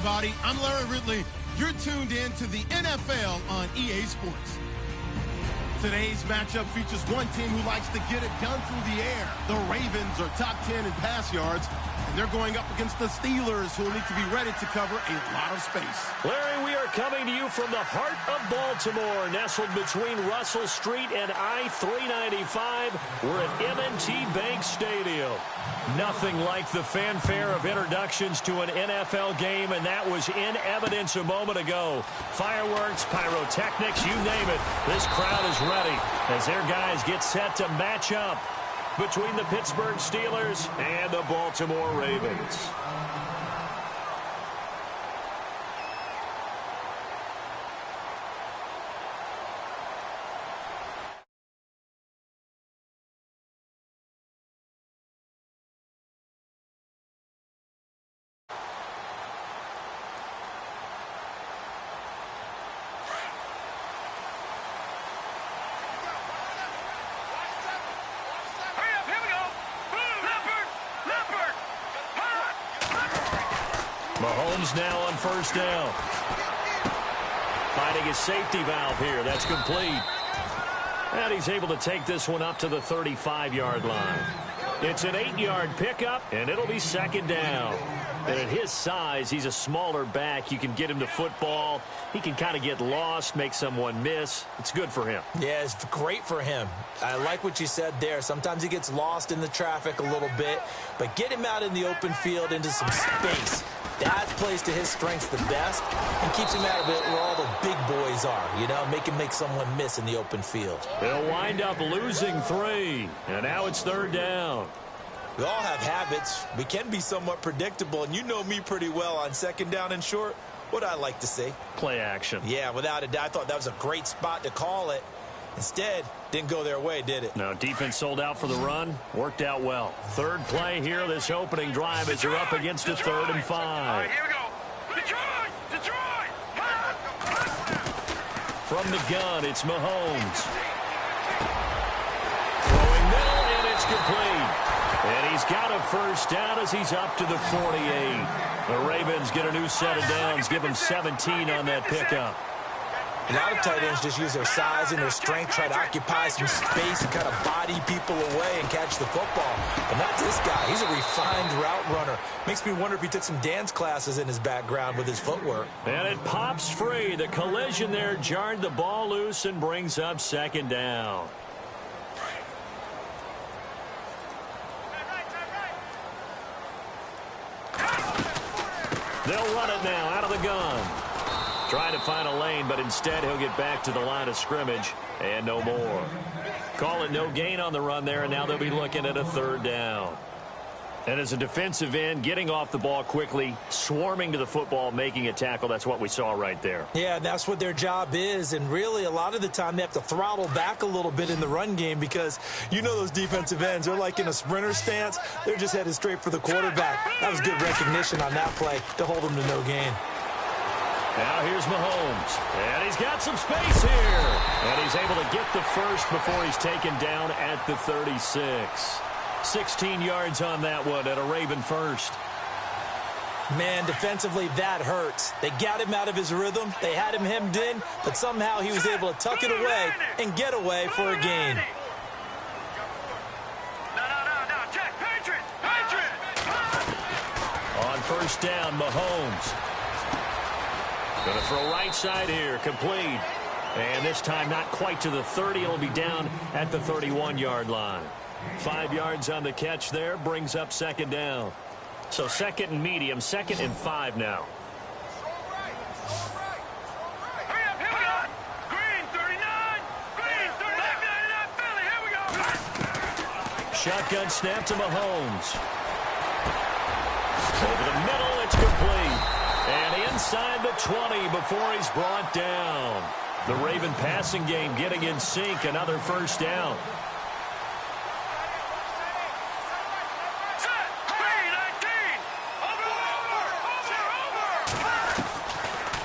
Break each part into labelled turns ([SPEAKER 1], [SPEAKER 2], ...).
[SPEAKER 1] everybody. I'm Larry Ridley. You're tuned in to the NFL on EA Sports. Today's matchup features one team who likes to get it done through the air. The Ravens are top 10 in pass yards, and they're going up against the Steelers, who will need to be ready to cover a lot of space.
[SPEAKER 2] Larry, we are coming to you from the heart of Baltimore, nestled between Russell Street and I-395. We're at M&T Bank Stadium. Nothing like the fanfare of introductions to an NFL game, and that was in evidence a moment ago. Fireworks, pyrotechnics, you name it. This crowd is ready as their guys get set to match up between the Pittsburgh Steelers and the Baltimore Ravens. Mahomes now on first down. Finding his safety valve here. That's complete. And he's able to take this one up to the 35-yard line. It's an 8-yard pickup, and it'll be second down. And at his size, he's a smaller back. You can get him to football. He can kind of get lost, make someone miss. It's good for him. Yeah, it's great for him. I like what you said there. Sometimes he gets lost in the traffic a little bit, but get him out in the open field into some space. That plays to his strengths the best and keeps him out of it where all the big boys are, you know, make him make someone miss in the open field. They'll wind up losing 3, and now it's third down. We all have habits. We can be somewhat predictable, and you know me pretty well on second down and short. What I like to say? Play action. Yeah, without a doubt. I thought that was a great spot to call it. Instead, didn't go their way, did it? No, defense sold out for the run. Worked out well. Third play here, this opening drive as you're up against a 3rd and 5.
[SPEAKER 3] All right, here we go. Detroit! Detroit!
[SPEAKER 2] From the gun, it's Mahomes. Throwing middle, and it's complete. And he's got a first down as he's up to the 48. The Ravens get a new set of downs, give him 17 on that pickup.
[SPEAKER 4] A lot of tight ends just use their size and their strength, try to occupy some space and kind of body people away and catch the football. But not this guy. He's a refined route runner. Makes me wonder if he took some dance classes in his background with his footwork.
[SPEAKER 2] And it pops free. The collision there jarred the ball loose and brings up second down. They'll run it now out of the gun. Trying to find a lane, but instead he'll get back to the line of scrimmage and no more. Call it no gain on the run there, and now they'll be looking at a 3rd down. And as a defensive end, getting off the ball quickly, swarming to the football, making a tackle, that's what we saw right there.
[SPEAKER 4] Yeah, that's what their job is, and really a lot of the time they have to throttle back a little bit in the run game because you know those defensive ends, they're like in a sprinter stance. They're just headed straight for the quarterback. That was good recognition on that play to hold them to no gain.
[SPEAKER 2] Now here's Mahomes, and he's got some space here. And he's able to get the first before he's taken down at the 36. 16 yards on that one at a Raven first.
[SPEAKER 4] Man, defensively, that hurts. They got him out of his rhythm. They had him hemmed in, but somehow he was able to tuck it away and get away for a gain.
[SPEAKER 3] No, check. Patriot!
[SPEAKER 2] On first down, Mahomes. Going to throw right side here, complete. And this time not quite to the 30. It'll be down at the 31-yard line. 5 yards on the catch there, brings up second down. So second and medium, 2nd and 5 now.
[SPEAKER 3] Hurry up, here we go. Green, 39. Green, 39, Philly, here we go.
[SPEAKER 2] Shotgun snap to Mahomes. Over the middle, it's complete. And inside the 20 before he's brought down. The Raven passing game getting in sync, another first down.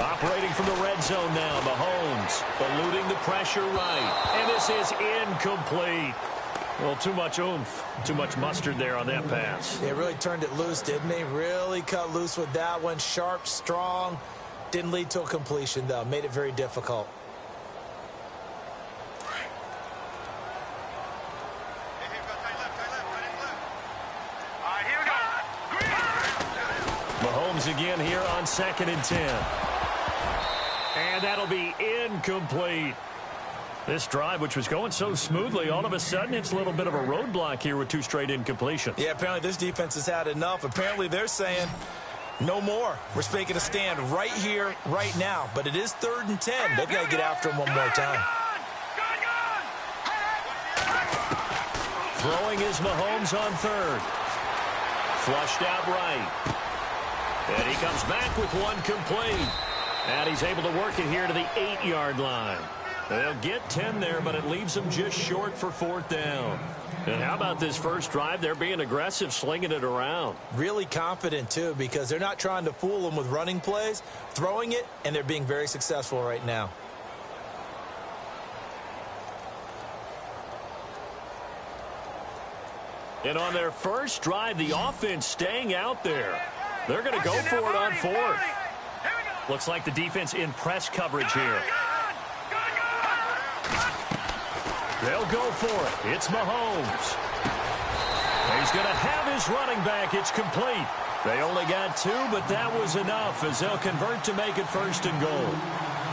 [SPEAKER 2] Operating from the red zone now, Mahomes eluding the pressure right. And this is incomplete. Well, too much oomph, too much mustard there on that pass.
[SPEAKER 4] They really turned it loose, didn't they? Really cut loose with that one. Sharp, strong. Didn't lead to a completion, though. Made it very difficult.
[SPEAKER 2] Mahomes again here on 2nd and 10. And that'll be incomplete. This drive, which was going so smoothly, all of a sudden it's a little bit of a roadblock here with 2 straight incompletions.
[SPEAKER 4] Yeah, apparently this defense has had enough. Apparently they're saying no more. We're making a stand right here, right now. But it is 3rd and 10. They've got to get after him one more time.
[SPEAKER 2] Throwing is Mahomes on 3rd. Flushed out right. And he comes back with 1 complete. And he's able to work it here to the 8-yard line. They'll get 10 there, but it leaves them just short for 4th down. And how about this first drive? They're being aggressive, slinging it around.
[SPEAKER 4] Really confident, too, because they're not trying to fool them with running plays, throwing it, and they're being very successful right now.
[SPEAKER 2] And on their first drive, the offense staying out there. They're going to go for it on 4th. Looks like the defense in press coverage here. They'll go for it. It's Mahomes. He's going to have his running back. It's complete. They only got 2, but that was enough as they'll convert to make it 1st and goal.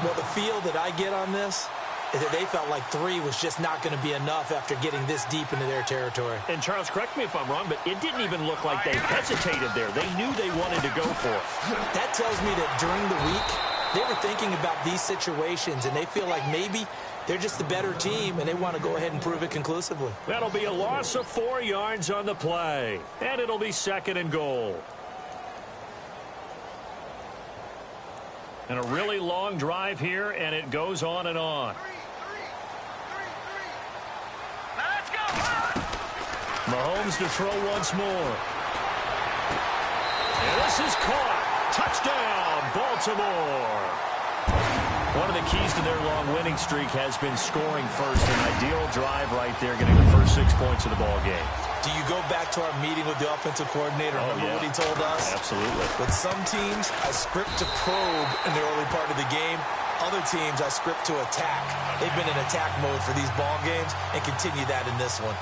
[SPEAKER 4] Well, the feel that I get on this is that they felt like 3 was just not going to be enough after getting this deep into their territory.
[SPEAKER 2] And, Charles, correct me if I'm wrong, but it didn't even look like they hesitated there. They knew they wanted to go for it.
[SPEAKER 4] That tells me that during the week, they were thinking about these situations, and they feel like maybe they're just the better team, and they want to go ahead and prove it conclusively.
[SPEAKER 2] That'll be a loss of 4 yards on the play, and it'll be 2nd and goal. And a really long drive here, and it goes on and on.
[SPEAKER 3] Let's go!
[SPEAKER 2] Mahomes to throw once more. And this is caught. Touchdown, Baltimore. One of the keys to their long winning streak has been scoring first. An ideal drive right there, getting the first 6 points of the ball game.
[SPEAKER 4] Do you go back to our meeting with the offensive coordinator? Remember what he told us?
[SPEAKER 2] Absolutely.
[SPEAKER 4] With some teams, I script to probe in the early part of the game. Other teams, I script to attack. They've been in attack mode for these ball games and continue that in this one.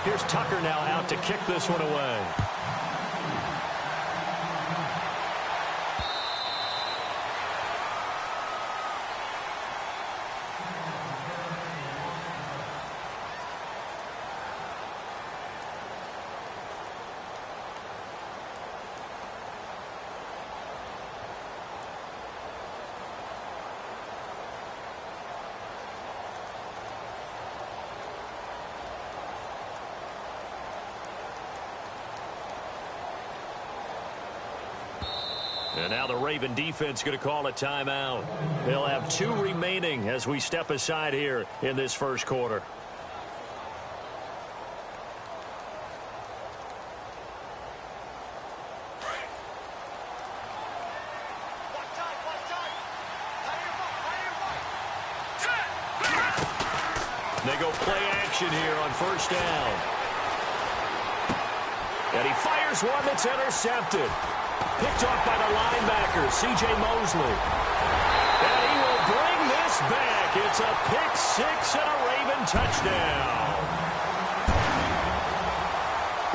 [SPEAKER 2] Here's Tucker now out to kick this one away. And now the Raven defense going to call a timeout. They'll have 2 remaining as we step aside here in this first quarter. They go play action here on 1st down. And he fires one that's intercepted. Picked off by the linebacker, C.J. Mosley. And he will bring this back. It's a pick-6 and a Raven touchdown.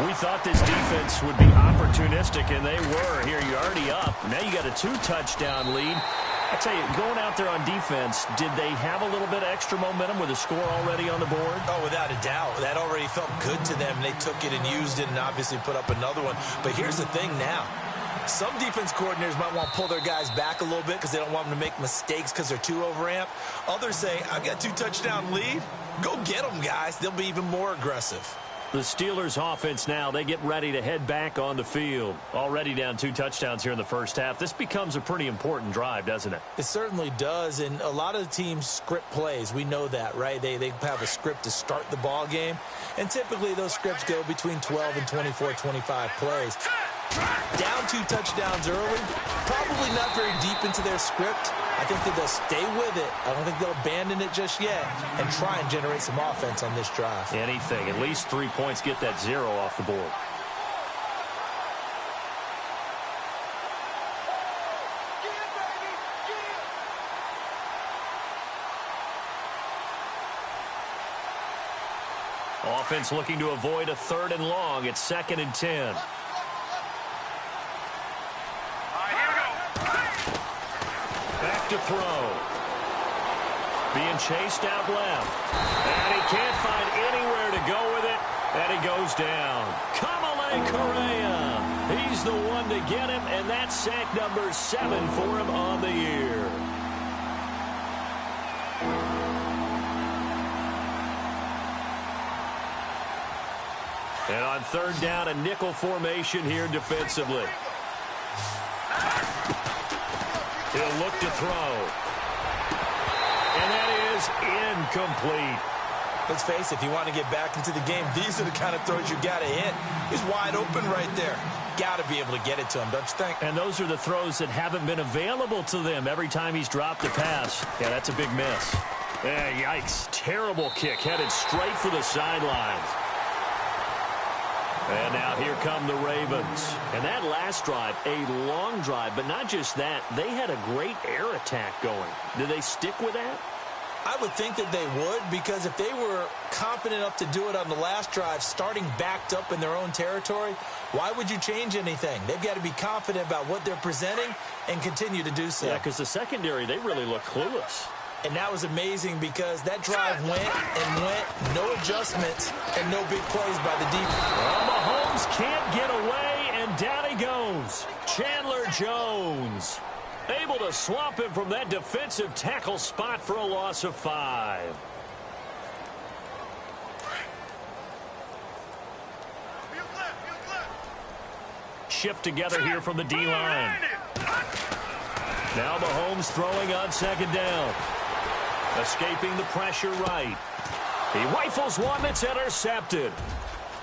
[SPEAKER 2] We thought this defense would be opportunistic, and they were. Here, you're already up. Now you got a 2-touchdown lead. I tell you, going out there on defense, did they have a little bit of extra momentum with a score already on the board?
[SPEAKER 4] Oh, without a doubt. That already felt good to them. They took it and used it and obviously put up another one. But here's the thing now. Some defense coordinators might want to pull their guys back a little bit because they don't want them to make mistakes because they're too overamped. Others say, I've got 2-touchdown lead. Go get them, guys. They'll be even more aggressive.
[SPEAKER 2] The Steelers offense now, they get ready to head back on the field. Already down 2 touchdowns here in the first half. This becomes a pretty important drive, doesn't it?
[SPEAKER 4] It certainly does, and a lot of the teams script plays. We know that, right? They have a script to start the ball game, and typically those scripts go between 12 and 24, 25 plays. Down 2 touchdowns early, probably not very deep into their script. I think that they'll stay with it. I don't think they'll abandon it just yet and try and generate some offense on this drive.
[SPEAKER 2] Anything. At least 3 points, get that 0 off the board. Offense looking to avoid a 3rd and long. It's 2nd and 10. Back to throw. Being chased out left. And he can't find anywhere to go with it. And he goes down. Kamale Correa. He's the one to get him, and that's sack number 7 for him on the year. And on 3rd down, a nickel formation here defensively. He'll look to throw. And that is incomplete.
[SPEAKER 4] Let's face it, if you want to get back into the game, these are the kind of throws you got to hit. He's wide open right there. Got to be able to get it to him, don't you think?
[SPEAKER 2] And those are the throws that haven't been available to them every time he's dropped a pass. Yeah, that's a big miss. Yikes. Terrible kick headed straight for the sidelines. And now here come the Ravens. And that last drive, a long drive, but not just that. They had a great air attack going. Do they stick with that?
[SPEAKER 4] I would think that they would, because if they were confident enough to do it on the last drive, starting backed up in their own territory, why would you change anything? They've got to be confident about what they're presenting and continue to do so.
[SPEAKER 2] Yeah, because the secondary, they really look clueless.
[SPEAKER 4] And that was amazing because that drive went and went, no adjustments, and no big plays by the defense.
[SPEAKER 2] Well, Mahomes can't get away, and down he goes. Chandler Jones able to swamp him from that defensive tackle spot for a loss of 5. Shift together here from the D-line. Now Mahomes throwing on 2nd down. Escaping the pressure right. He rifles one that's intercepted.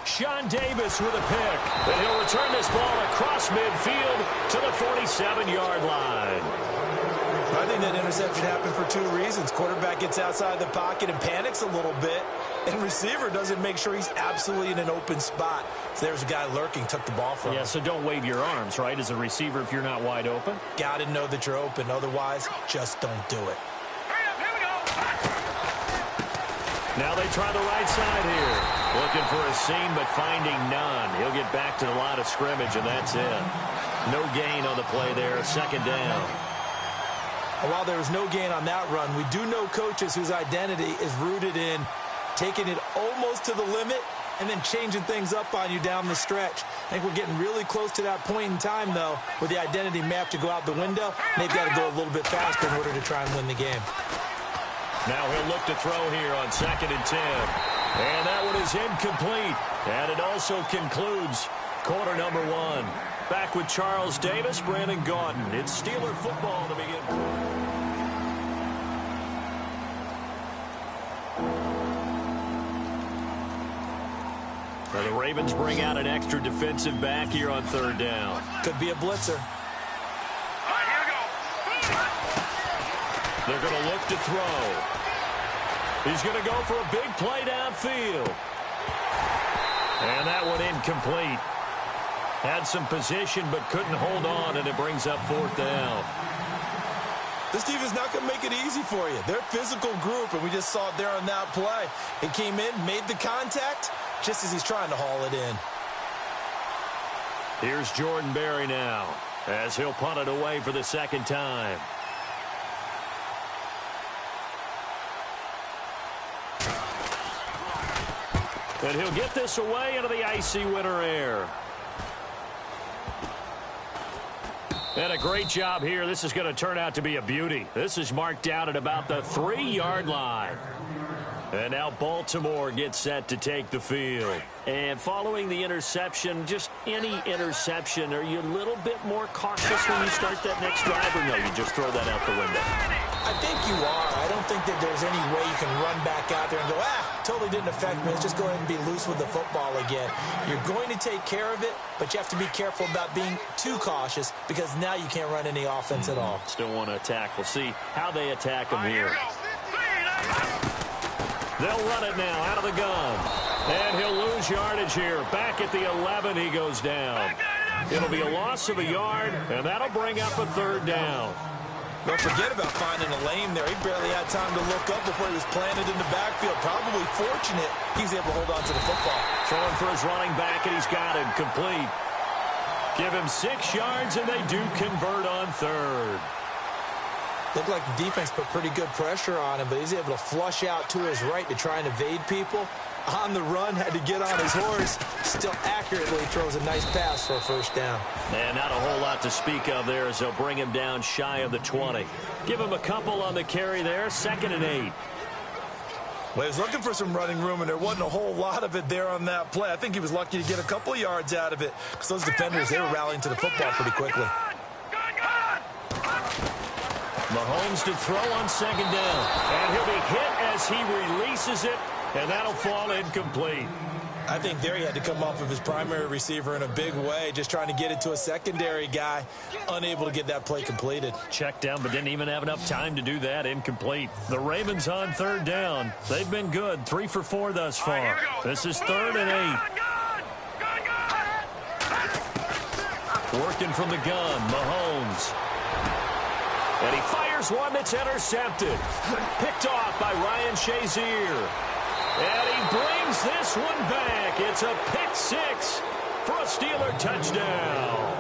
[SPEAKER 2] Sean Davis with a pick. And he'll return this ball across midfield to the 47-yard line.
[SPEAKER 4] I think that interception happened for 2 reasons. Quarterback gets outside the pocket and panics a little bit. And receiver doesn't make sure he's absolutely in an open spot. So there's a guy lurking, took the ball from him.
[SPEAKER 2] Yeah, so don't wave your arms, right, as a receiver if you're not wide open.
[SPEAKER 4] Got to know that you're open. Otherwise, just don't do it.
[SPEAKER 2] Now they try the right side here. Looking for a seam, but finding none. He'll get back to the line of scrimmage, and that's it. No gain on the play there. 2nd down.
[SPEAKER 4] And while there was no gain on that run, we do know coaches whose identity is rooted in taking it almost to the limit and then changing things up on you down the stretch. I think we're getting really close to that point in time, though, where the identity map to go out the window, and they've got to go a little bit faster in order to try and win the game.
[SPEAKER 2] Now he'll look to throw here on 2nd and 10. And that one is incomplete. And it also concludes quarter number 1. Back with Charles Davis, Brandon Gaudin. It's Steeler football to begin. Now the Ravens bring out an extra defensive back here on 3rd down.
[SPEAKER 4] Could be a blitzer.
[SPEAKER 2] They're going to look to throw. He's going to go for a big play downfield. And that one incomplete. Had some position but couldn't hold on, and it brings up 4th down.
[SPEAKER 4] This team is not going to make it easy for you. They're a physical group, and we just saw it there on that play. He came in, made the contact, just as he's trying to haul it in.
[SPEAKER 2] Here's Jordan Berry now, as he'll punt it away for the 2nd time. And he'll get this away into the icy winter air. And a great job here. This is going to turn out to be a beauty. This is marked out at about the 3-yard line. And now Baltimore gets set to take the field. And following the interception, just any interception, are you a little bit more cautious when you start that next drive, or no, you just throw that out the window?
[SPEAKER 4] I think you are. I don't think that there's any way you can run back out there and go, totally didn't affect me. Let's just go ahead and be loose with the football again. You're going to take care of it, but you have to be careful about being too cautious because now you can't run any offense at all.
[SPEAKER 2] Still want to attack. We'll see how they attack them here. They'll run it now out of the gun. And he'll lose yardage here. Back at the 11, he goes down. It'll be a loss of a yard, and that'll bring up a third down.
[SPEAKER 4] Don't forget about finding a lane there. He barely had time to look up before he was planted in the backfield. Probably fortunate he's able to hold on to the football.
[SPEAKER 2] Throwing for his running back, and he's got him complete. Give him 6 yards, and they do convert on third.
[SPEAKER 4] Looked like the defense put pretty good pressure on him, but he's able to flush out to his right to try and evade people. On the run, had to get on his horse. Still accurately throws a nice pass for a first down.
[SPEAKER 2] And not a whole lot to speak of there as they'll bring him down shy of the 20. Give him a couple on the carry there, 2nd and 8.
[SPEAKER 4] Well, he was looking for some running room, and there wasn't a whole lot of it there on that play. I think he was lucky to get a couple yards out of it because those defenders, they were rallying to the football pretty quickly.
[SPEAKER 2] Mahomes to throw on 2nd down. And he'll be hit as he releases it, and that'll fall incomplete.
[SPEAKER 4] I think there he had to come off of his primary receiver in a big way, just trying to get it to a secondary guy, unable to get that play completed.
[SPEAKER 2] Checked down, but didn't even have enough time to do that. Incomplete. The Ravens on 3rd down. They've been good, 3 for 4 thus far. This is 3rd and 8. Working from the gun, Mahomes. And he fires one that's intercepted. Picked off by Ryan Shazier. And he brings this one back. It's a pick 6 for a Steeler touchdown.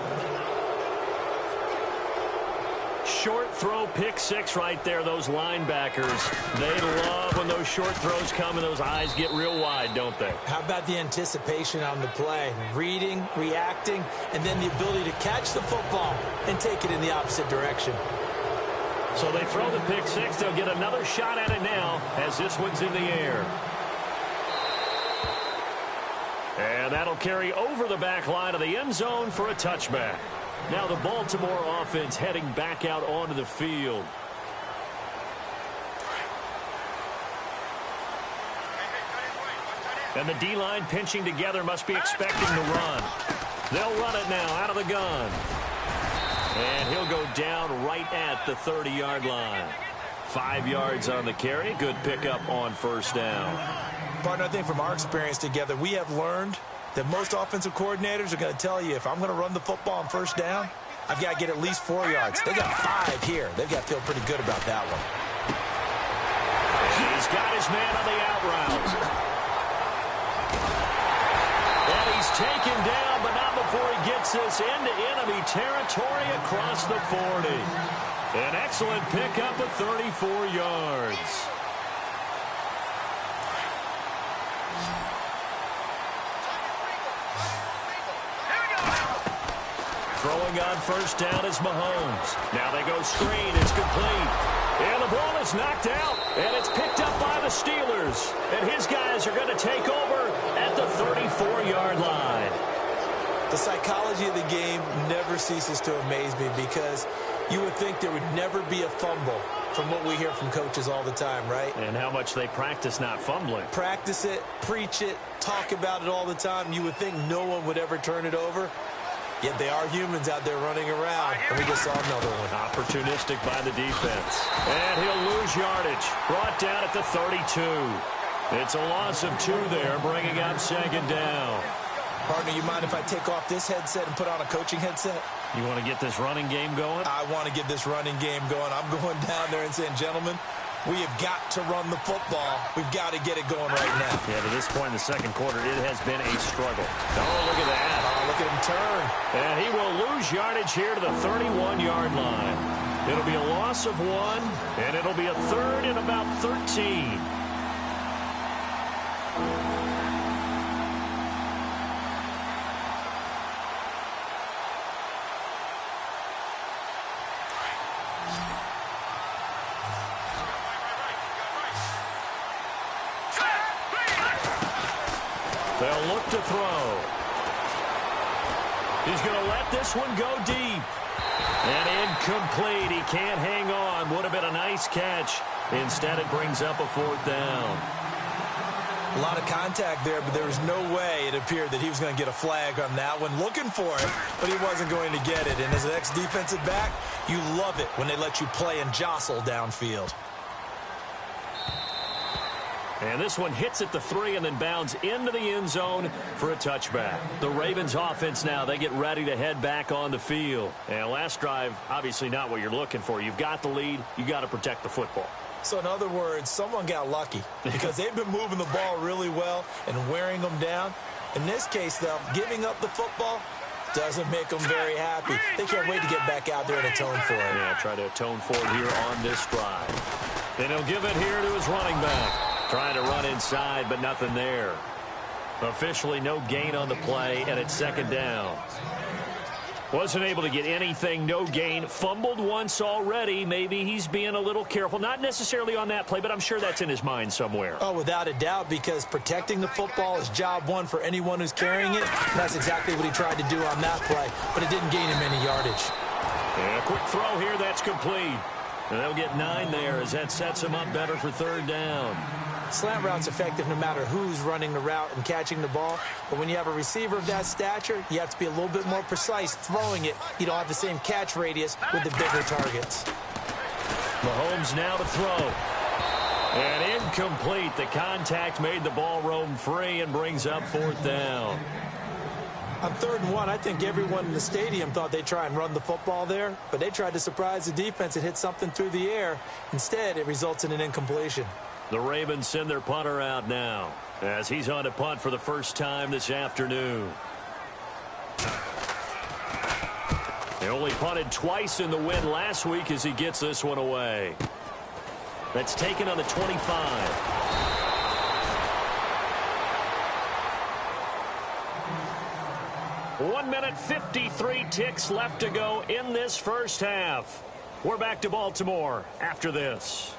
[SPEAKER 2] Short throw, pick 6 right there. Those linebackers, they love when those short throws come and those eyes get real wide, don't they?
[SPEAKER 4] How about the anticipation on the play? Reading, reacting, and then the ability to catch the football and take it in the opposite direction.
[SPEAKER 2] So they throw the pick 6. They'll get another shot at it now as this one's in the air. And that'll carry over the back line of the end zone for a touchback. Now the Baltimore offense heading back out onto the field. And the D-line pinching together, must be expecting the run. They'll run it now out of the gun. And he'll go down right at the 30-yard line. 5 yards on the carry. Good pickup on first down.
[SPEAKER 4] Partner, I think from our experience together, we have learned that most offensive coordinators are going to tell you, if I'm going to run the football on first down, I've got to get at least 4 yards. They got 5 here. They've got to feel pretty good about that one.
[SPEAKER 2] He's got his man on the out route. And he's taken down, but not before he gets this into enemy territory across the 40. An excellent pickup of 34 yards. Throwing on first down is Mahomes. Now they go screen. It's complete. And the ball is knocked out. And it's picked up by the Steelers. And his guys are going to take over at the 34-yard line.
[SPEAKER 4] The psychology of the game never ceases to amaze me because you would think there would never be a fumble from what we hear from coaches all the time, right?
[SPEAKER 2] And how much they practice not fumbling.
[SPEAKER 4] Practice it, preach it, talk about it all the time. You would think no one would ever turn it over. Yet they are humans out there running around, and we just saw another one.
[SPEAKER 2] Opportunistic by the defense. And he'll lose yardage. Brought down at the 32. It's a loss of 2 there, bringing up second down.
[SPEAKER 4] Partner, you mind if I take off this headset and put on a coaching headset?
[SPEAKER 2] You want to get this running game going?
[SPEAKER 4] I want to get this running game going. I'm going down there and saying, gentlemen, we have got to run the football. We've got to get it going right now.
[SPEAKER 2] Yeah, to this point in the second quarter, it has been a struggle. Oh, look at that.
[SPEAKER 4] Oh, look at him turn.
[SPEAKER 2] And he will lose yardage here to the 31-yard line. It'll be a loss of 1, and it'll be a third and about 13. They'll look to throw. He's going to let this one go deep. And incomplete. He can't hang on. Would have been a nice catch. Instead, it brings up a 4th down.
[SPEAKER 4] A lot of contact there, but there was no way it appeared that he was going to get a flag on that one. Looking for it, but he wasn't going to get it. And as an ex-defensive back, you love it when they let you play and jostle downfield.
[SPEAKER 2] And this one hits at the 3 and then bounds into the end zone for a touchback. The Ravens offense now, they get ready to head back on the field. And last drive, obviously not what you're looking for. You've got the lead. You got to protect the football.
[SPEAKER 4] So in other words, someone got lucky because they've been moving the ball really well and wearing them down. In this case, though, giving up the football doesn't make them very happy. They can't wait to get back out there and atone for it.
[SPEAKER 2] Yeah, try to atone for it here on this drive. Then he'll give it here to his running back. Trying to run inside, but nothing there. Officially no gain on the play, and it's 2nd down. Wasn't able to get anything, no gain. Fumbled once already. Maybe he's being a little careful. Not necessarily on that play, but I'm sure that's in his mind somewhere.
[SPEAKER 4] Oh, without a doubt, because protecting the football is job one for anyone who's carrying it. That's exactly what he tried to do on that play, but it didn't gain him any yardage.
[SPEAKER 2] And a quick throw here, that's complete. And they'll get 9 there as that sets him up better for 3rd down.
[SPEAKER 4] Slant route's effective no matter who's running the route and catching the ball. But when you have a receiver of that stature, you have to be a little bit more precise throwing it. You don't have the same catch radius with the bigger targets.
[SPEAKER 2] Mahomes now to throw. And incomplete. The contact made the ball roam free and brings up 4th down.
[SPEAKER 4] On 3rd and 1, I think everyone in the stadium thought they'd try and run the football there, but they tried to surprise the defense and hit something through the air. Instead, it results in an incompletion.
[SPEAKER 2] The Ravens send their punter out now as he's on to punt for the first time this afternoon. They only punted twice in the win last week as he gets this one away. That's taken on the 25. 1 minute 53 ticks left to go in this first half. We're back to Baltimore after this.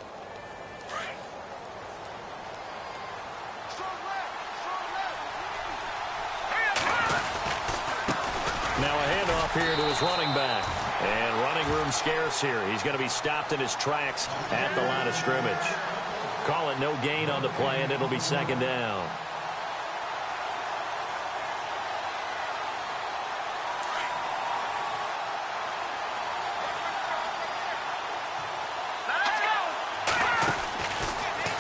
[SPEAKER 2] Now a handoff here to his running back. And running room scarce here. He's going to be stopped in his tracks at the line of scrimmage. Call it no gain on the play, and it'll be 2nd down.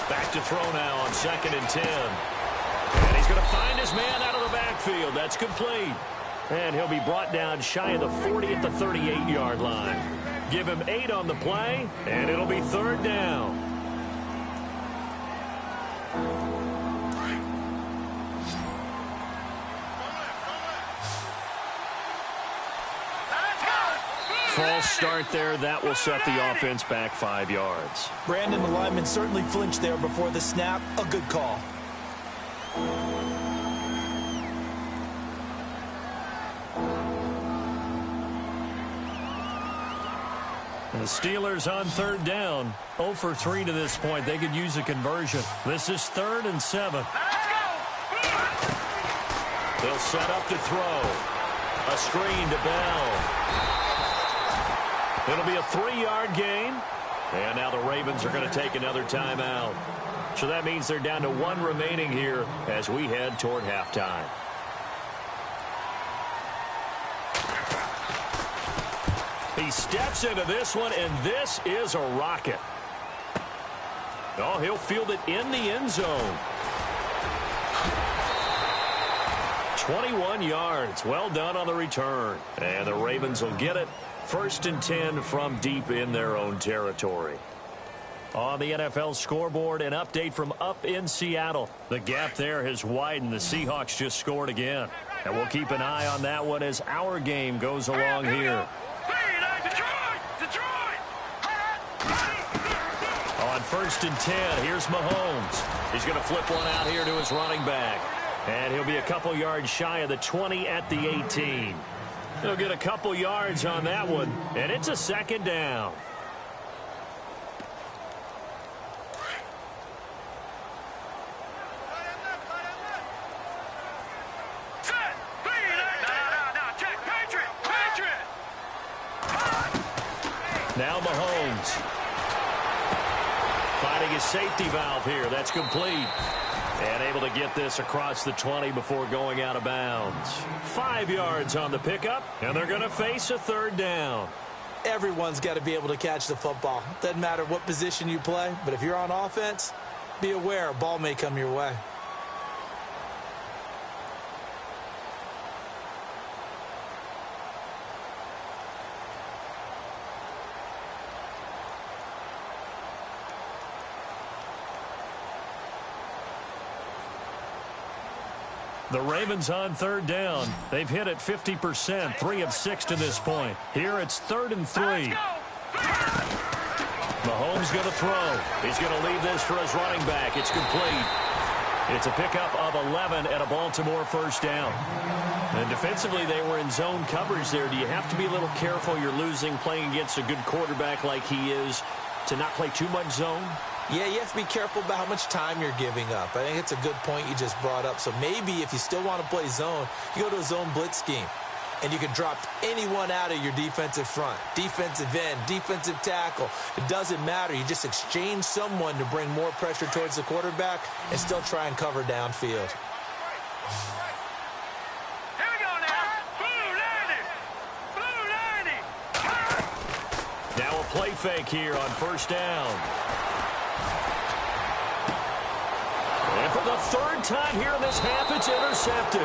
[SPEAKER 2] Back to throw now on 2nd and 10. And he's going to find his man out of the backfield. That's complete. And he'll be brought down shy of the 40 at the 38-yard line. Give him 8 on the play, and it'll be 3rd down. False start there. That will set the offense back 5 yards.
[SPEAKER 4] Brandon, the lineman certainly flinched there before the snap. A good call.
[SPEAKER 2] The Steelers on 3rd down. 0 for 3 to this point. They could use a conversion. This is 3rd and 7. They'll set up to throw. A screen to Bell. It'll be a 3-yard gain. And now the Ravens are going to take another timeout. So that means they're down to 1 remaining here as we head toward halftime. He steps into this one, and this is a rocket. Oh, he'll field it in the end zone. 21 yards. Well done on the return. And the Ravens will get it. 1st and 10 from deep in their own territory. On the NFL scoreboard, an update from up in Seattle. The gap there has widened. The Seahawks just scored again. And we'll keep an eye on that one as our game goes along here. On 1st and 10, here's Mahomes. He's going to flip one out here to his running back. And he'll be a couple yards shy of the 20 at the 18. He'll get a couple yards on that one, and it's a 2nd down. Mahomes. Finding his safety valve here. That's complete. And able to get this across the 20 before going out of bounds. 5 yards on the pickup, and they're going to face a third down.
[SPEAKER 4] Everyone's got to be able to catch the football. Doesn't matter what position you play, but if you're on offense, be aware a ball may come your way.
[SPEAKER 2] The Ravens on third down. They've hit it 50%, 3 of 6 to this point. Here it's 3rd and 3. Mahomes going to throw. He's going to leave this for his running back. It's complete. It's a pickup of 11 and a Baltimore first down. And defensively, they were in zone coverage there. Do you have to be a little careful? You're losing playing against a good quarterback like he is to not play too much zone?
[SPEAKER 4] Yeah, you have to be careful about how much time you're giving up. I think it's a good point you just brought up. So maybe if you still want to play zone, you go to a zone blitz scheme. And you can drop anyone out of your defensive front, defensive end, defensive tackle. It doesn't matter. You just exchange someone to bring more pressure towards the quarterback and still try and cover downfield.
[SPEAKER 3] Here we go now. Blue 90.
[SPEAKER 2] Now a play fake here on first down. And for the third time here in this half, it's intercepted.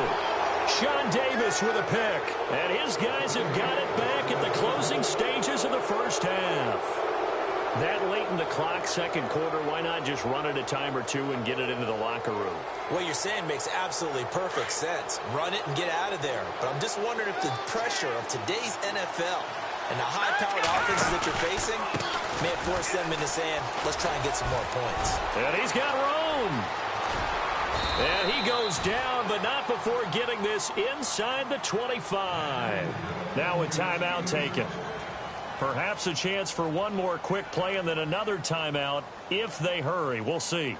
[SPEAKER 2] Sean Davis with a pick. And his guys have got it back at the closing stages of the first half. That late in the clock, second quarter, why not just run it a time or two and get it into the locker room?
[SPEAKER 4] What you're saying makes absolutely perfect sense. Run it and get out of there. But I'm just wondering if the pressure of today's NFL and the high-powered offenses that you're facing may have forced them into saying, let's try and get some more points.
[SPEAKER 2] And he's got room. And he goes down, but not before getting this inside the 25. Now a timeout taken. Perhaps a chance for one more quick play and then another timeout if they hurry. We'll see.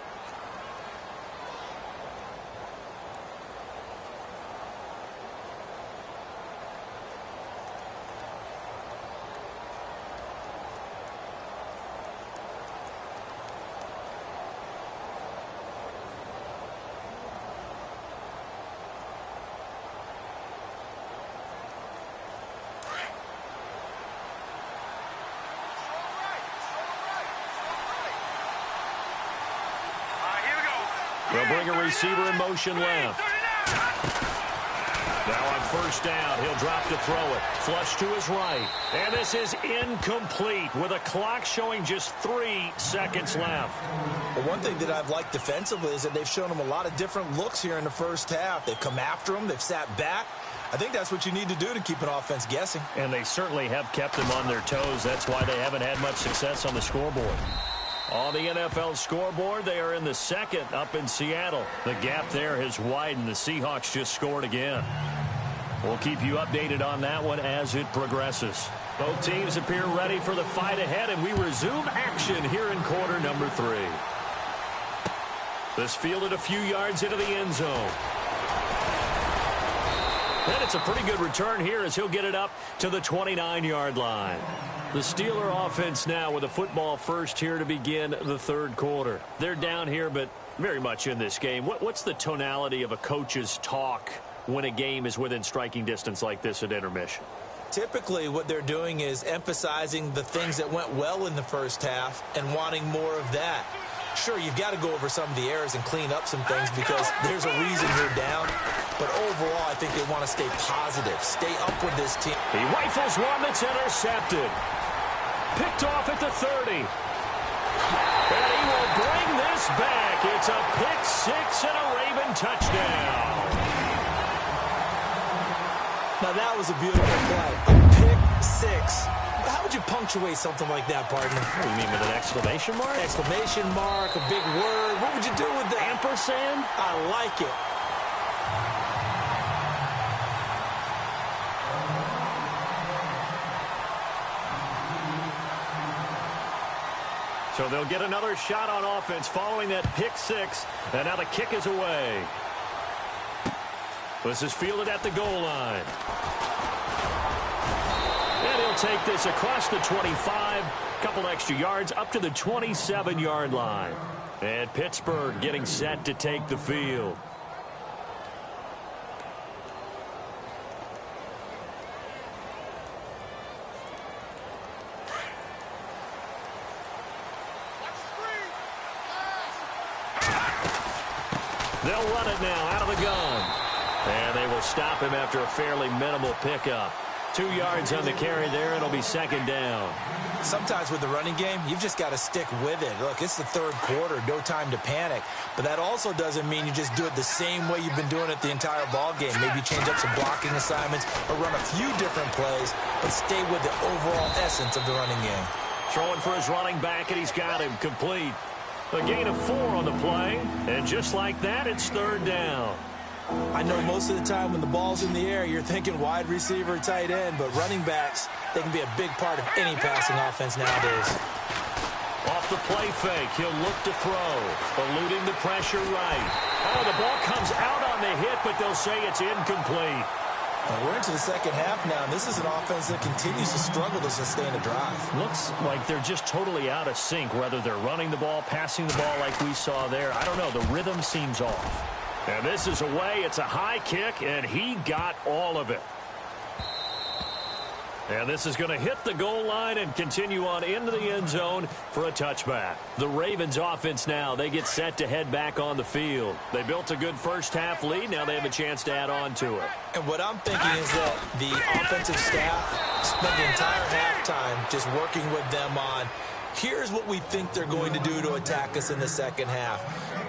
[SPEAKER 2] They'll bring a receiver in motion left. Now on first down, he'll drop to throw it. Flush to his right. And this is incomplete with a clock showing just 3 seconds left.
[SPEAKER 4] Well, one thing that I've liked defensively is that they've shown him a lot of different looks here in the first half. They've come after him. They've sat back. I think that's what you need to do to keep an offense guessing.
[SPEAKER 2] And they certainly have kept them on their toes. That's why they haven't had much success on the scoreboard. On the NFL scoreboard, they are in the second up in Seattle. The gap there has widened. The Seahawks just scored again. We'll keep you updated on that one as it progresses. Both teams appear ready for the fight ahead, and we resume action here in quarter number 3. This fielded a few yards into the end zone. And it's a pretty good return here as he'll get it up to the 29-yard line. The Steeler offense now with a football first here to begin the third quarter. They're down here, but very much in this game. What's the tonality of a coach's talk when a game is within striking distance like this at intermission?
[SPEAKER 4] Typically, what they're doing is emphasizing the things that went well in the first half and wanting more of that. Sure, you've got to go over some of the errors and clean up some things because there's a reason you're down. But overall, I think they want to stay positive, stay up with this team.
[SPEAKER 2] He rifles one that's intercepted. Picked off at the 30. And he will bring this back. It's a pick 6 and a Raven touchdown.
[SPEAKER 4] Now, that was a beautiful play. A pick 6. How would you punctuate something like that, partner?
[SPEAKER 2] What do you mean, with an exclamation mark?
[SPEAKER 4] Exclamation mark, a big word. What would you do with that?
[SPEAKER 2] Ampersand?
[SPEAKER 4] I like it.
[SPEAKER 2] So they'll get another shot on offense following that pick 6. And now the kick is away. This is fielded at the goal line. And he'll take this across the 25, a couple extra yards up to the 27-yard line. And Pittsburgh getting set to take the field. They'll run it now out of the gun. And they will stop him after a fairly minimal pickup. 2 yards on the carry there. It'll be second down.
[SPEAKER 4] Sometimes with the running game, you've just got to stick with it. Look, it's the third quarter, no time to panic. But that also doesn't mean you just do it the same way you've been doing it the entire ball game. Maybe change up some blocking assignments or run a few different plays, but stay with the overall essence of the running game.
[SPEAKER 2] Throwing for his running back, and he's got him complete. A gain of 4 on the play, and just like that, it's third down.
[SPEAKER 4] I know most of the time when the ball's in the air, you're thinking wide receiver, tight end, but running backs, they can be a big part of any passing offense nowadays.
[SPEAKER 2] Off the play fake, he'll look to throw, eluding the pressure right. Oh, the ball comes out on the hit, but they'll say it's incomplete.
[SPEAKER 4] And we're into the second half now, and this is an offense that continues to struggle to sustain a drive.
[SPEAKER 2] Looks like they're just totally out of sync, whether they're running the ball, passing the ball like we saw there. I don't know, the rhythm seems off. And this is away. It's a high kick, and he got all of it. And this is going to hit the goal line and continue on into the end zone for a touchback. The Ravens offense now, they get set to head back on the field. They built a good first half lead. Now they have a chance to add on to it.
[SPEAKER 4] And what I'm thinking is that the offensive staff spent the entire halftime just working with them on, here's what we think they're going to do to attack us in the second half.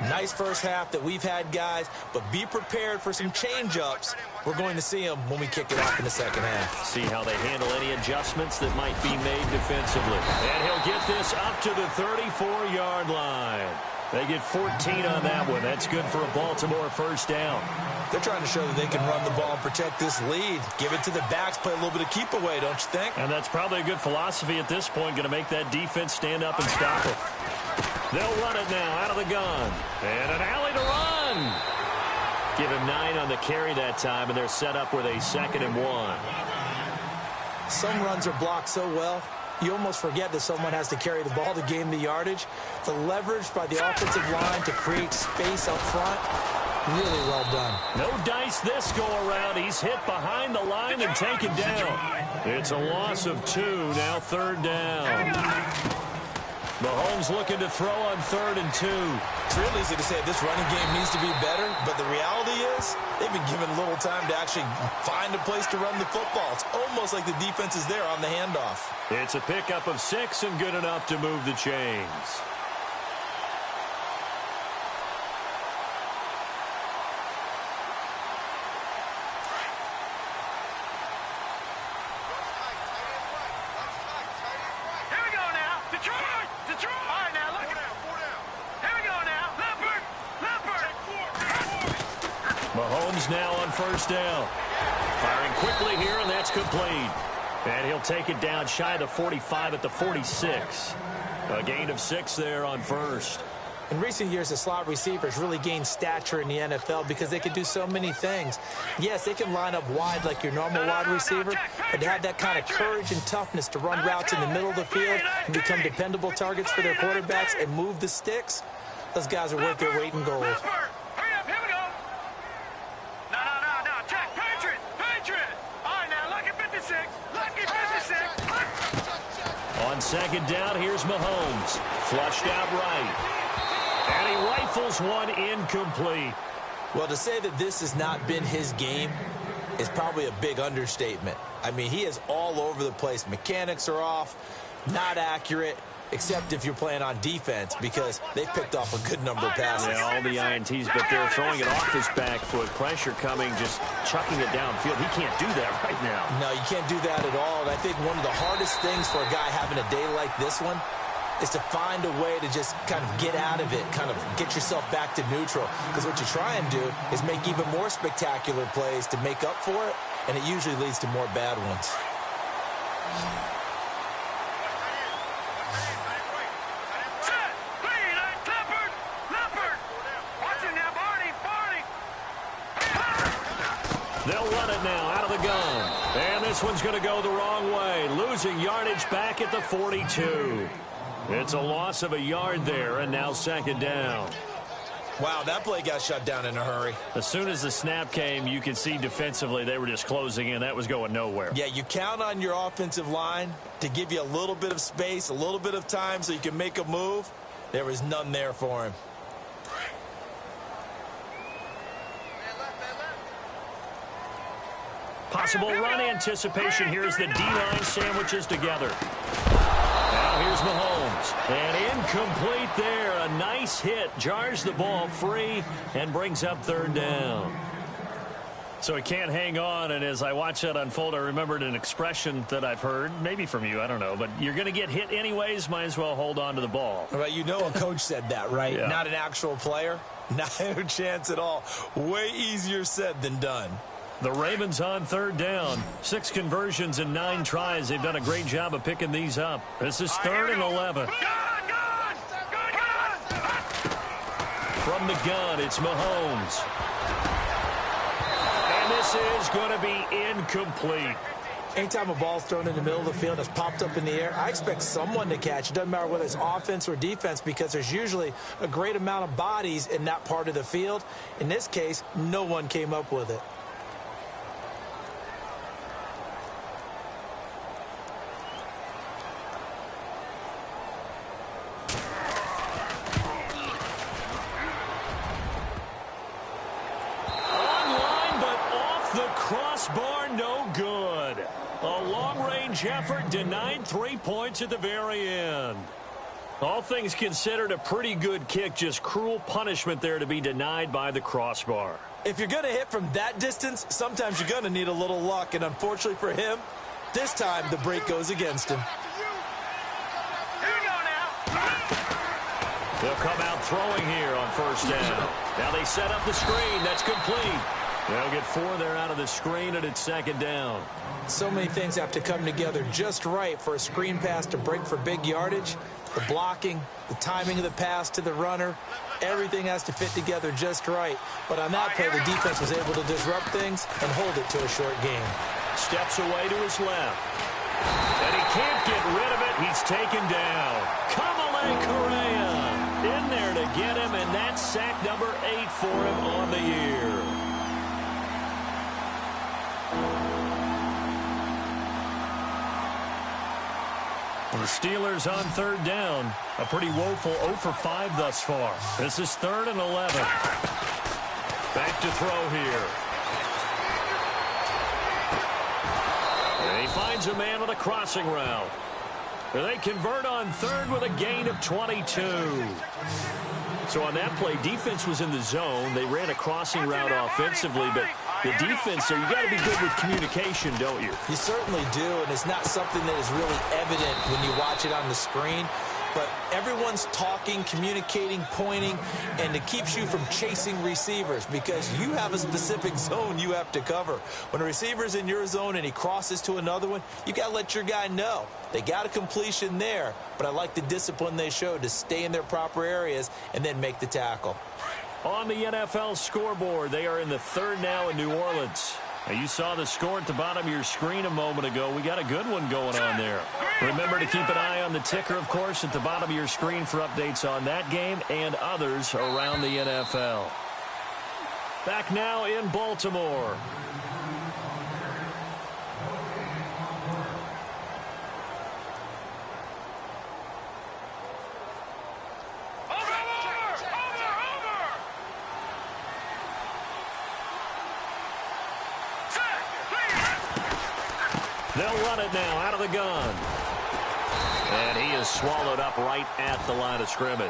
[SPEAKER 4] Nice first half that we've had, guys, but be prepared for some change-ups. We're going to see them when we kick it off in the second half.
[SPEAKER 2] See how they handle any adjustments that might be made defensively. And he'll get this up to the 34-yard line. They get 14 on that one. That's good for a Baltimore first down.
[SPEAKER 4] They're trying to show that they can run the ball and protect this lead. Give it to the backs, play a little bit of keep away, don't you think?
[SPEAKER 2] And that's probably a good philosophy at this point, going to make that defense stand up and stop it. They'll run it now out of the gun. And an alley to run. Give him 9 on the carry that time, and they're set up with a 2nd and 1.
[SPEAKER 4] Some runs are blocked so well, you almost forget that someone has to carry the ball to gain the yardage. The leverage by the offensive line to create space up front, really well done.
[SPEAKER 2] No dice this go around. He's hit behind the line and taken down. It's a loss of 2, now third down. Mahomes looking to throw on 3rd and 2.
[SPEAKER 4] It's real easy to say this running game needs to be better, but the reality is they've been given little time to actually find a place to run the football. It's almost like the defense is there on the handoff.
[SPEAKER 2] It's a pickup of 6 and good enough to move the chains. Mahomes now on first down. Firing quickly here, and that's complete. And he'll take it down shy of the 45 at the 46. A gain of 6 there on first.
[SPEAKER 4] In recent years, the slot receivers really gained stature in the NFL because they can do so many things. Yes, they can line up wide like your normal wide receiver, but to have that kind of courage and toughness to run routes in the middle of the field and become dependable targets for their quarterbacks and move the sticks, those guys are worth their weight in gold.
[SPEAKER 2] On second down, here's Mahomes. Flushed out right. And he rifles one incomplete.
[SPEAKER 4] Well, to say that this has not been his game is probably a big understatement. I mean, he is all over the place. Mechanics are off, not accurate, except if you're playing on defense because they picked off a good number of passes.
[SPEAKER 2] Yeah, all the INTs, but they're throwing it off his back foot. Pressure coming, just chucking it downfield. He can't do that right now.
[SPEAKER 4] No, you can't do that at all. And I think one of the hardest things for a guy having a day like this one is to find a way to just kind of get out of it, kind of get yourself back to neutral. Because what you try and do is make even more spectacular plays to make up for it, and it usually leads to more bad ones.
[SPEAKER 2] They'll run it now out of the gun. And this one's going to go the wrong way, losing yardage back at the 42. It's a loss of a yard there, and now second down.
[SPEAKER 4] Wow, that play got shut down in a hurry.
[SPEAKER 2] As soon as the snap came, you could see defensively they were just closing in. That was going nowhere.
[SPEAKER 4] Yeah, you count on your offensive line to give you a little bit of space, a little bit of time so you can make a move. There was none there for him.
[SPEAKER 2] Possible run anticipation. Here's the D-line sandwiches together. Now here's Mahomes. And incomplete there. A nice hit. Jars the ball free and brings up third down. So he can't hang on, and as I watch that unfold, I remembered an expression that I've heard, maybe from you, I don't know, but you're going to get hit anyways, might as well hold on to the ball.
[SPEAKER 4] Well, you know a coach said that, right?
[SPEAKER 2] Yeah. Not
[SPEAKER 4] an actual player. Not a chance at all. Way easier said than done.
[SPEAKER 2] The Ravens on third down. 6 conversions in 9 tries. They've done a great job of picking these up. This is 3rd and 11. From the gun, it's Mahomes. And this is going to be incomplete.
[SPEAKER 4] Anytime a ball's thrown in the middle of the field, it's popped up in the air, I expect someone to catch. It doesn't matter whether it's offense or defense because there's usually a great amount of bodies in that part of the field. In this case, no one came up with it.
[SPEAKER 2] Crossbar, no good. A long-range effort denied 3 points at the very end. All things considered, a pretty good kick. Just cruel punishment there to be denied by the crossbar.
[SPEAKER 4] If you're going to hit from that distance, sometimes you're going to need a little luck. And unfortunately for him, this time the break goes against him.
[SPEAKER 2] They'll come out throwing here on first down. Now they set up the screen. That's complete. They'll get 4 there out of the screen, and it's second down.
[SPEAKER 4] So many things have to come together just right for a screen pass to break for big yardage. The blocking, the timing of the pass to the runner, everything has to fit together just right. But on that play, the defense was able to disrupt things and hold it to a short game.
[SPEAKER 2] Steps away to his left. And he can't get rid of it. He's taken down. Kamale Correa in there to get him, and that's sack number 8 for him on the year. The Steelers on third down. A pretty woeful 0 for 5 thus far. This is 3rd and 11. Back to throw here. And he finds a man with a crossing route. And they convert on third with a gain of 22. So on that play, defense was in the zone. They ran a crossing route offensively, but the defense, so you got to be good with communication, don't you?
[SPEAKER 4] You certainly do, and it's not something that is really evident when you watch it on the screen. But everyone's talking, communicating, pointing, and it keeps you from chasing receivers because you have a specific zone you have to cover. When a receiver's in your zone and he crosses to another one, you got to let your guy know. They got a completion there, but I like the discipline they showed to stay in their proper areas and then make the tackle.
[SPEAKER 2] On the NFL scoreboard, they are in the 3rd now in New Orleans. Now, you saw the score at the bottom of your screen a moment ago. We got a good one going on there. Remember to keep an eye on the ticker, of course, at the bottom of your screen for updates on that game and others around the NFL. Back now in Baltimore. They'll run it now out of the gun. And he is swallowed up right at the line of scrimmage.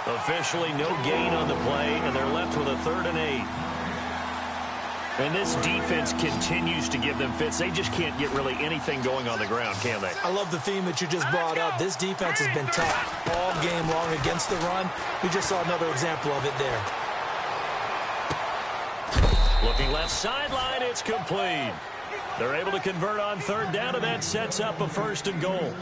[SPEAKER 2] Officially no gain on the play, and they're left with a 3rd and 8. And this defense continues to give them fits. They just can't get really anything going on the ground, can they?
[SPEAKER 4] I love the theme that you just brought up. This defense has been tough all game long against the run. We just saw another example of it there.
[SPEAKER 2] Looking left sideline, it's complete. They're able to convert on third down, and that sets up a 1st and goal.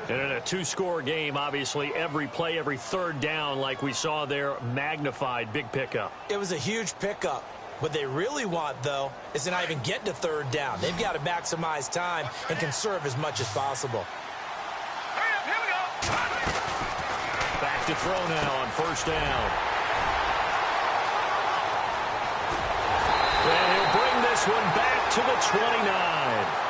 [SPEAKER 2] And in a 2-score game, obviously, every play, every third down, like we saw there, magnified, big pickup.
[SPEAKER 4] It was a huge pickup. What they really want, though, is to not even get to third down. They've got to maximize time and conserve as much as possible.
[SPEAKER 3] Hurry up, here we go.
[SPEAKER 2] Back to throw now on first down. And he'll bring this one back to the 29.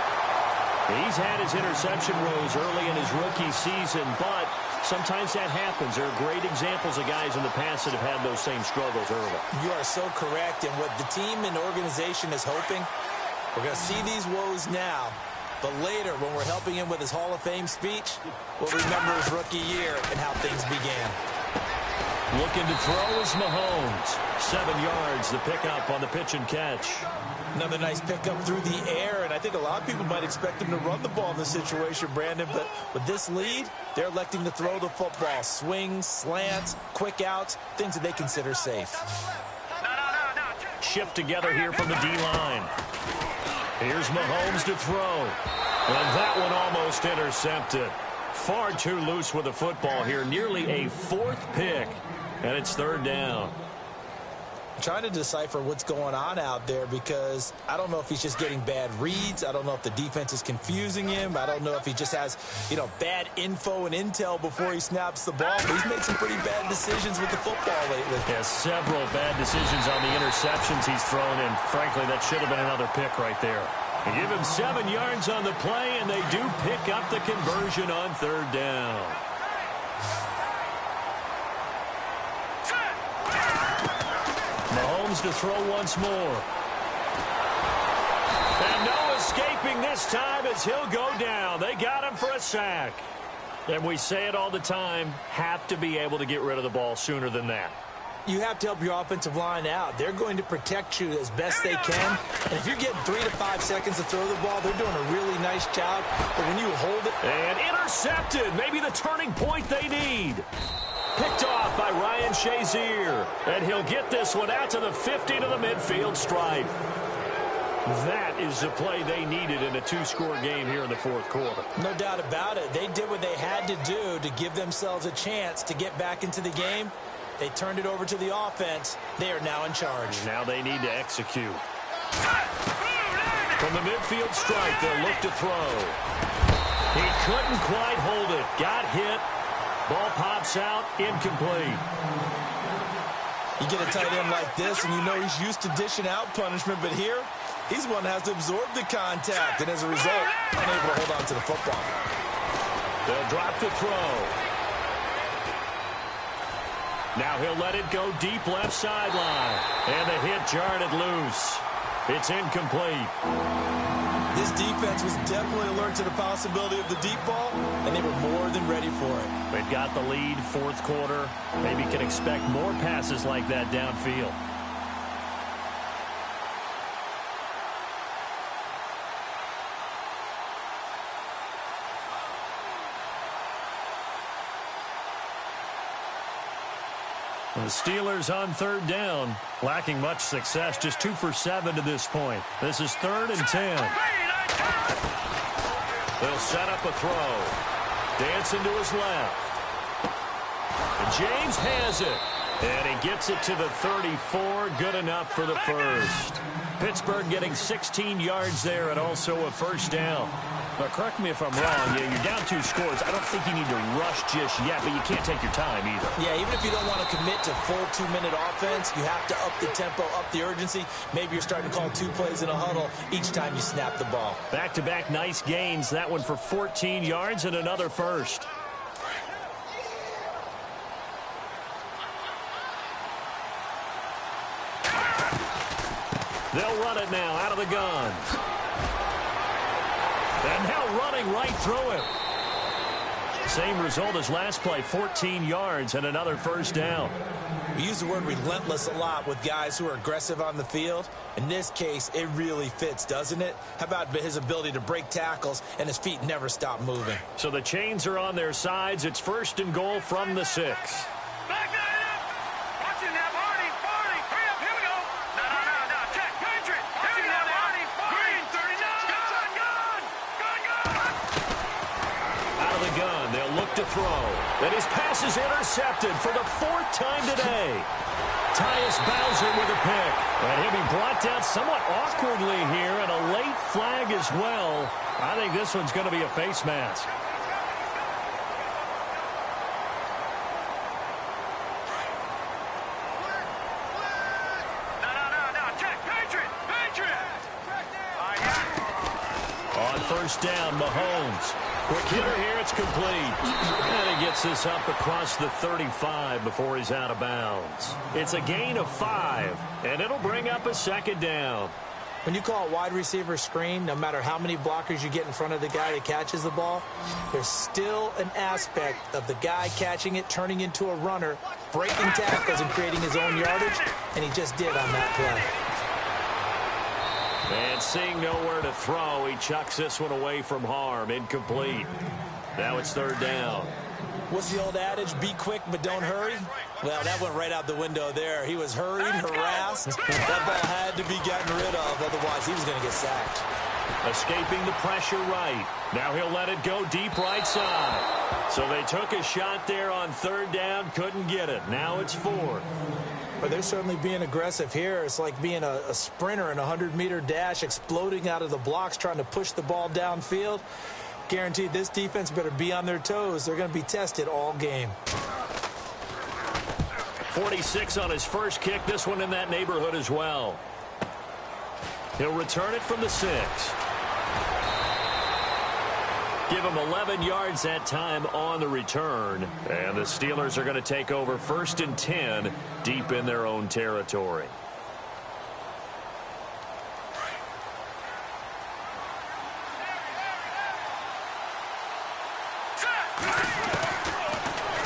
[SPEAKER 2] He's had his interception woes early in his rookie season, but sometimes that happens. There are great examples of guys in the past that have had those same struggles early.
[SPEAKER 4] You are so correct. And what the team and organization is hoping, we're going to see these woes now, but later when we're helping him with his Hall of Fame speech, we'll remember his rookie year and how things began.
[SPEAKER 2] Looking to throw is Mahomes. 7 yards, the pickup on the pitch and catch.
[SPEAKER 4] Another nice pickup through the air, and I think a lot of people might expect him to run the ball in this situation, Brandon, but with this lead, they're electing to throw the football. Swings, slants, quick outs, things that they consider safe.
[SPEAKER 2] Shift together here from the D-line. Here's Mahomes to throw. And that one almost intercepted. Far too loose with the football here. Nearly a 4th pick, and it's third down.
[SPEAKER 4] Trying to decipher what's going on out there because I don't know if he's just getting bad reads. I don't know if the defense is confusing him. I don't know if he just has, bad info and intel before he snaps the ball. But he's made some pretty bad decisions with the football lately.
[SPEAKER 2] Yeah, several bad decisions on the interceptions he's thrown in. Frankly, that should have been another pick right there. They give him 7 yards on the play, and they do pick up the conversion on third down. Mahomes to throw once more. And no escaping this time as he'll go down. They got him for a sack. And we say it all the time, have to be able to get rid of the ball sooner than that.
[SPEAKER 4] You have to help your offensive line out. They're going to protect you as best they can. And if you're getting 3 to 5 seconds to throw the ball, they're doing a really nice job. But when you hold it...
[SPEAKER 2] And intercepted. Maybe the turning point they need. Picked off by Ryan Shazier. And he'll get this one out to the 50 to the midfield stripe. That is the play they needed in a 2-score game here in the 4th quarter.
[SPEAKER 4] No doubt about it. They did what they had to do to give themselves a chance to get back into the game. They turned it over to the offense. They are now in charge.
[SPEAKER 2] Now they need to execute. From the midfield stripe, they'll look to throw. He couldn't quite hold it. Got hit. Ball pops out. Incomplete.
[SPEAKER 4] You get a tight end like this, and you know he's used to dishing out punishment, but here, he's one that has to absorb the contact, and as a result, unable to hold on to the football.
[SPEAKER 2] They'll drop the throw. Now he'll let it go deep left sideline. And the hit jarred it loose. It's incomplete.
[SPEAKER 4] This defense was definitely alert to the possibility of the deep ball, and they were more than ready for it.
[SPEAKER 2] They've got the lead, 4th quarter. Maybe can expect more passes like that downfield. The Steelers on third down, lacking much success, just 2 for 7 to this point. This is 3rd and 10. They'll set up a throw. Dancing to his left. And James has it. And he gets it to the 34. Good enough for the first. Pittsburgh getting 16 yards there and also a first down. Now, correct me if I'm wrong. Yeah, you're down 2 scores. I don't think you need to rush just yet, but you can't take your time either.
[SPEAKER 4] Yeah, even if you don't want to commit to full 2-minute offense, you have to up the tempo, up the urgency. Maybe you're starting to call 2 plays in a huddle each time you snap the ball.
[SPEAKER 2] Back-to-back nice gains. That one for 14 yards and another first. They'll run it now out of the gun. And now running right through him. Same result as last play, 14 yards and another first down.
[SPEAKER 4] We use the word relentless a lot with guys who are aggressive on the field. In this case, it really fits, doesn't it? How about his ability to break tackles and his feet never stop moving?
[SPEAKER 2] So the chains are on their sides. It's 1st and goal from the 6.
[SPEAKER 3] Back that up. Watching that, Barney. Hurry up, here we go. No, check. Patriot. Here we go, Barney. Green, 39. Gun.
[SPEAKER 2] Out of the gun, they'll look to throw. And his pass is intercepted for the 4th time today. Tyus Bowser with a pick. And he'll be brought down somewhat awkwardly here, and a late flag as well. I think this one's going to be a face mask. On first down, Mahomes. Quick hitter here, it's complete. And he gets this up across the 35 before he's out of bounds. It's a gain of 5, and it'll bring up a second down.
[SPEAKER 4] When you call a wide receiver screen, no matter how many blockers you get in front of the guy that catches the ball, there's still an aspect of the guy catching it, turning into a runner, breaking tackles and creating his own yardage, and he just did on that play.
[SPEAKER 2] And seeing nowhere to throw, he chucks this one away from harm. Incomplete. Now it's third down.
[SPEAKER 4] What's the old adage? Be quick, but don't hurry? Well, that went right out the window there. He was hurried, harassed. That ball had to be gotten rid of. Otherwise, he was going to get sacked.
[SPEAKER 2] Escaping the pressure right. Now he'll let it go deep right side. So they took a shot there on third down, couldn't get it. Now it's fourth.
[SPEAKER 4] But they're certainly being aggressive here. It's like being a sprinter in a 100-meter dash, exploding out of the blocks, trying to push the ball downfield. Guaranteed this defense better be on their toes. They're going to be tested all game.
[SPEAKER 2] 46 on his first kick. This one in that neighborhood as well. He'll return it from the 6. Give him 11 yards that time on the return. And the Steelers are going to take over 1st and 10 deep in their own territory.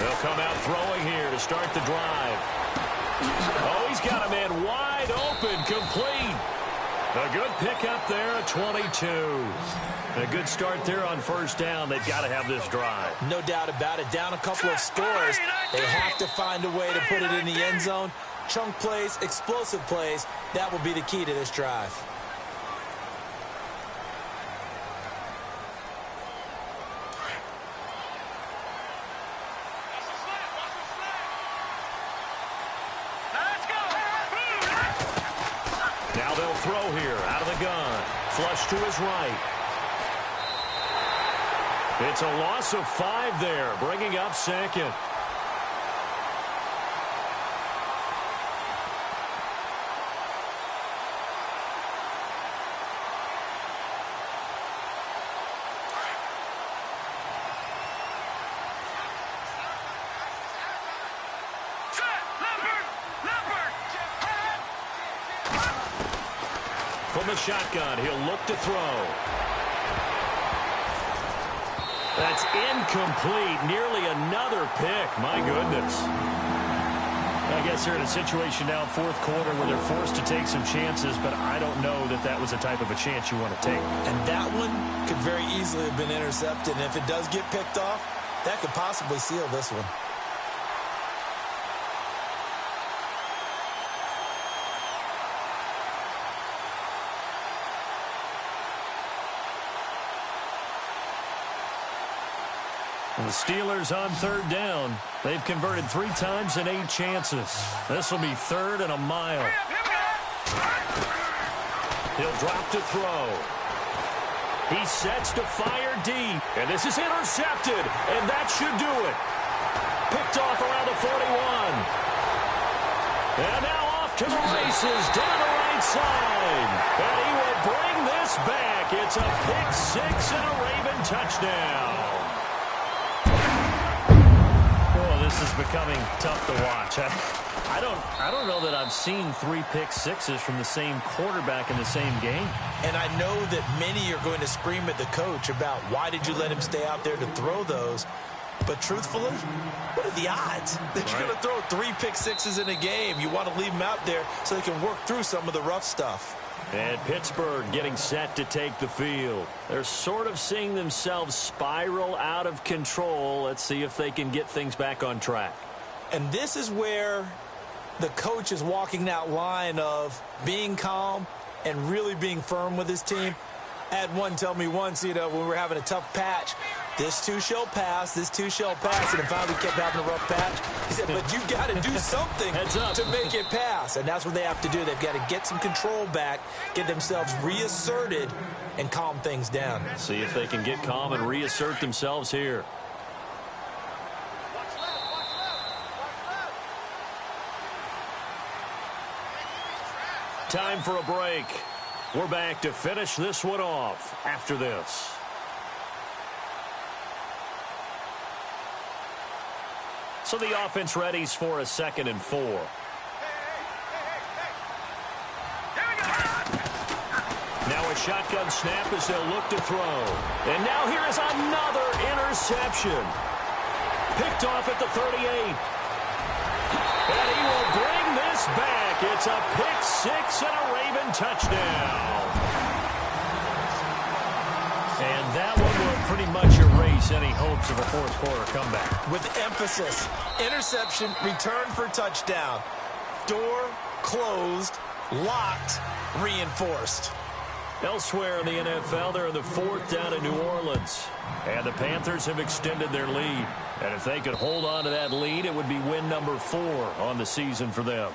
[SPEAKER 2] They'll come out throwing here to start the drive. Oh, he's got a man wide open, complete. A good pickup there at 22. A good start there on first down. They've got to have this drive.
[SPEAKER 4] No doubt about it. Down a couple of scores. They have to find a way to put it in the end zone. Chunk plays, explosive plays. That will be the key to this drive.
[SPEAKER 2] Now they'll throw here out of the gun. Flush to his right. It's a loss of 5 there, bringing up second. From the shotgun, he'll look to throw. That's incomplete. Nearly another pick. My goodness. I guess they're in a situation now, fourth quarter, where they're forced to take some chances, but I don't know that that was the type of a chance you want to take.
[SPEAKER 4] And that one could very easily have been intercepted. And if it does get picked off, that could possibly seal this one.
[SPEAKER 2] The Steelers on third down. They've converted 3 times in 8 chances. This will be third and a mile. He'll drop to throw. He sets to fire deep. And this is intercepted. And that should do it. Picked off around the 41. And now off to the races down the right side. And he will bring this back. It's a pick 6 and a Raven touchdown. This is becoming tough to watch. I don't know that I've seen 3 pick 6s from the same quarterback in the same game.
[SPEAKER 4] And I know that many are going to scream at the coach about why did you let him stay out there to throw those. But truthfully, what are the odds that you're going to throw 3 pick 6s in a game? You want to leave them out there so they can work through some of the rough stuff.
[SPEAKER 2] And Pittsburgh getting set to take the field. They're sort of seeing themselves spiral out of control. Let's see if they can get things back on track.
[SPEAKER 4] And this is where the coach is walking that line of being calm and really being firm with his team. I had one tell me once, when we were having a tough patch, This too shall pass. This too shall pass. And finally kept having a rough patch. He said, but you got to do something to make it pass. And that's what they have to do. They've got to get some control back, get themselves reasserted, and calm things down.
[SPEAKER 2] See if they can get calm and reassert themselves here. Time for a break. We're back to finish this one off after this. So the offense readies for a 2nd and 4. Now a shotgun snap as they'll look to throw. And now here is another interception. Picked off at the 38. And he will bring this back. It's a pick 6 and a Raven touchdown. And that one will pretty much erase any hopes of a fourth quarter comeback.
[SPEAKER 4] With emphasis, interception, return for touchdown. Door closed, locked, reinforced.
[SPEAKER 2] Elsewhere in the NFL, they're in the 4th down in New Orleans. And the Panthers have extended their lead. And if they could hold on to that lead, it would be win number 4 on the season for them.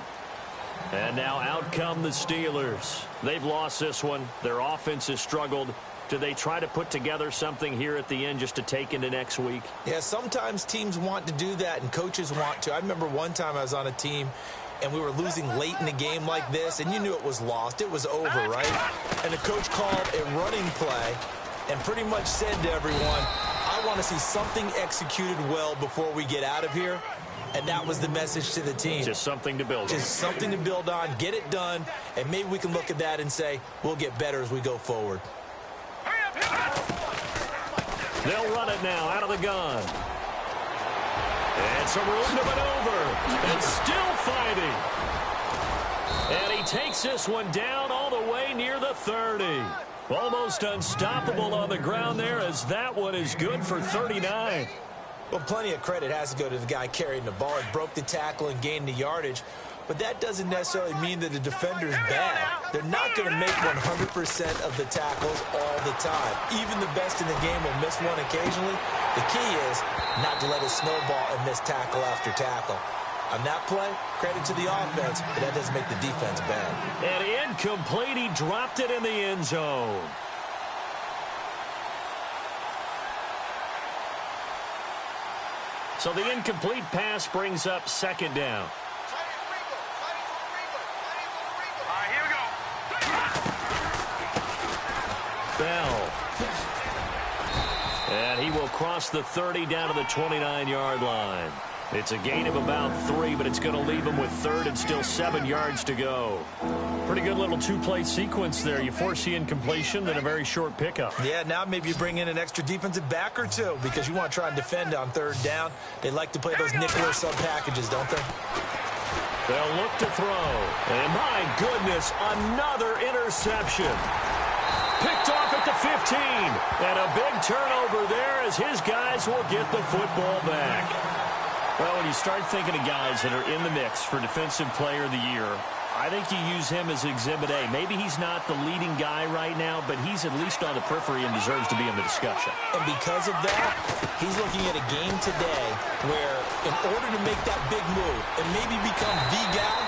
[SPEAKER 2] And now out come the Steelers. They've lost this one. Their offense has struggled. Do they try to put together something here at the end just to take into next week?
[SPEAKER 4] Yeah, sometimes teams want to do that and coaches want to. I remember one time I was on a team and we were losing late in a game like this, and you knew it was lost. It was over, right? And the coach called a running play and pretty much said to everyone, I want to see something executed well before we get out of here. And that was the message to the team.
[SPEAKER 2] Just something to build on.
[SPEAKER 4] Just something to build on, get it done, and maybe we can look at that and say, we'll get better as we go forward.
[SPEAKER 2] They'll run it now out of the gun. And some room to maneuver. And still fighting. And he takes this one down all the way near the 30. Almost unstoppable on the ground there, as that one is good for 39.
[SPEAKER 4] Well, plenty of credit has to go to the guy carrying the ball. He broke the tackle and gained the yardage. But that doesn't necessarily mean that the defender's bad. They're not going to make 100% of the tackles all the time. Even the best in the game will miss one occasionally. The key is not to let it snowball and miss tackle after tackle. On that play, credit to the offense, but that doesn't make the defense bad.
[SPEAKER 2] And incomplete. He dropped it in the end zone. So the incomplete pass brings up 2nd down. Bell. And he will cross the 30 down to the 29-yard line. It's a gain of about 3, but it's going to leave him with 3rd and still 7 yards to go. Pretty good little 2-play sequence there. You force the incompletion, then a very short pickup.
[SPEAKER 4] Yeah, now maybe you bring in an extra defensive back or 2 because you want to try and defend on 3rd down. They like to play those nickel or sub packages, don't they?
[SPEAKER 2] They'll look to throw. And my goodness, another interception. Picked off at the 15. And a big turnover there as his guys will get the football back. Well, when you start thinking of guys that are in the mix for Defensive Player of the Year, I think you use him as Exhibit A. Maybe he's not the leading guy right now, but he's at least on the periphery and deserves to be in the discussion.
[SPEAKER 4] And because of that, he's looking at a game today where in order to make that big move and maybe become the guy,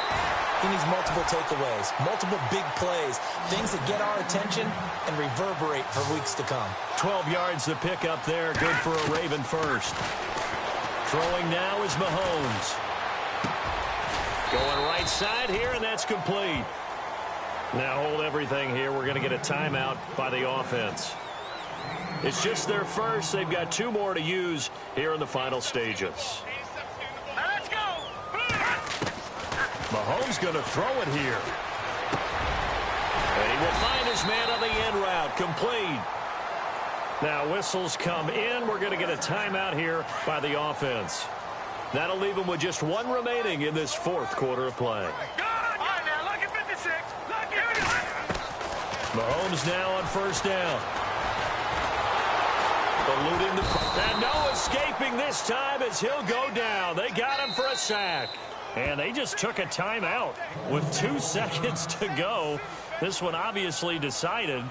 [SPEAKER 4] he needs multiple takeaways, multiple big plays, things that get our attention and reverberate for weeks to come.
[SPEAKER 2] 12 yards to pick up there. Good for a Raven first. Throwing now is Mahomes. Going right side here, and that's complete. Now hold everything here. We're going to get a timeout by the offense. It's just their first. They've got 2 more to use here in the final stages.
[SPEAKER 3] Let's go.
[SPEAKER 2] Mahomes going to throw it here. And he will find his man on the end route. Complete. Now whistles come in. We're going to get a timeout here by the offense. That'll leave them with just 1 remaining in this 4th quarter of play.
[SPEAKER 3] Good. All right, now look at 56. Look at it.
[SPEAKER 2] Mahomes now on 1st down. Eluding the... And no escaping this time as he'll go down. They got him for a sack. And they just took a timeout with 2 seconds to go. This one obviously decided.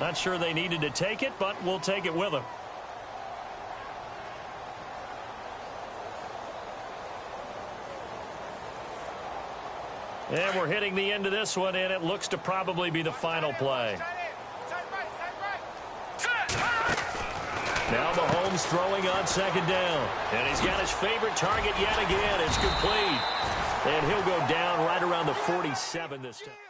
[SPEAKER 2] Not sure they needed to take it, but we'll take it with them. And we're hitting the end of this one, and it looks to probably be the final play. Now Mahomes throwing on second down. And he's got his favorite target yet again. It's complete. And he'll go down right around the 47 this time.